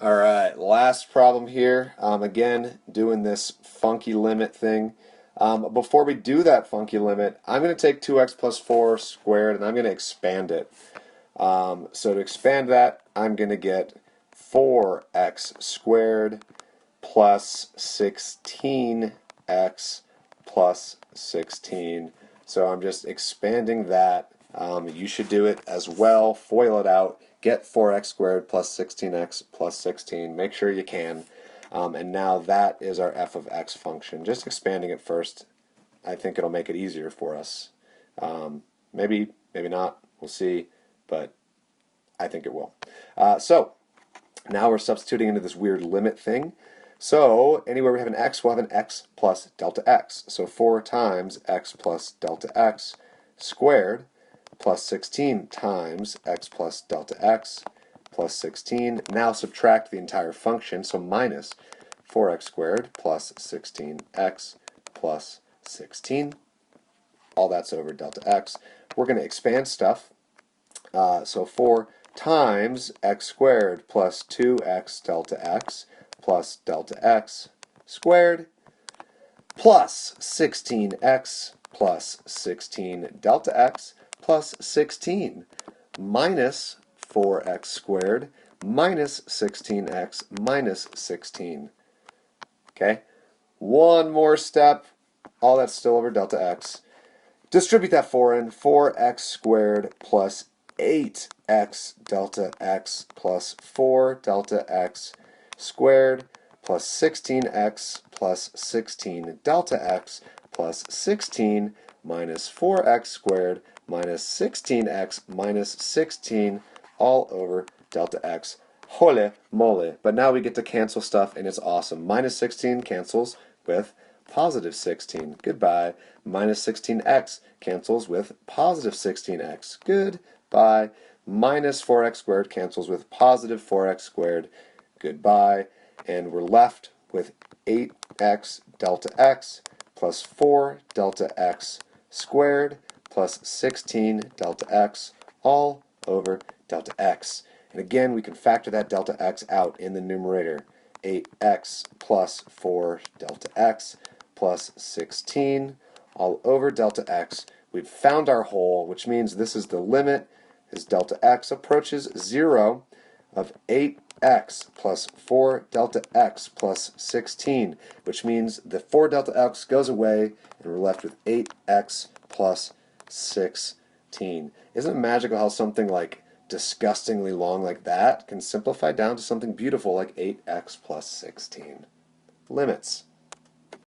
Alright, last problem here. Again, doing this funky limit thing. Before we do that funky limit, I'm going to take 2x plus 4 squared and I'm going to expand it. So to expand that, I'm going to get 4x squared plus 16x plus 16. So I'm just expanding that. You should do it as well. FOIL it out. Get 4x squared plus 16x plus 16. Make sure you can. And now that is our f of x function. Just expanding it first, I think it'll make it easier for us. Maybe not. We'll see. But I think it will. So now we're substituting into this weird limit thing. So anywhere we have an x, we'll have an x plus delta x. So 4 times x plus delta x squared plus 16 times x plus delta x plus 16. Now subtract the entire function, so minus 4x squared plus 16x plus 16. All that's over delta x. We're going to expand stuff. So 4 times x squared plus 2x delta x plus delta x squared plus 16x plus 16 delta x plus 16 minus 4x squared minus 16x minus 16. Okay? One more step. All that's still over delta x. Distribute that 4 in. 4x squared plus 8x delta x plus 4 delta x squared plus 16x plus 16 delta x plus 16 minus 4x squared minus 16x minus 16 all over delta x. Hole mole. But now we get to cancel stuff and it's awesome. Minus 16 cancels with positive 16. Goodbye. Minus 16x cancels with positive 16x. Goodbye. Minus 4x squared cancels with positive 4x squared. Goodbye. And we're left with 8x delta x plus 4 delta x squared plus 16 delta x all over delta x. And again, we can factor that delta x out in the numerator. 8x plus 4 delta x plus 16 all over delta x. We've found our hole, which means this is the limit as delta x approaches 0 of 8x plus 4 delta x plus 16, which means the 4 delta x goes away and we're left with 8x plus 16. Isn't it magical how something like disgustingly long like that can simplify down to something beautiful like 8x plus 16? Limits.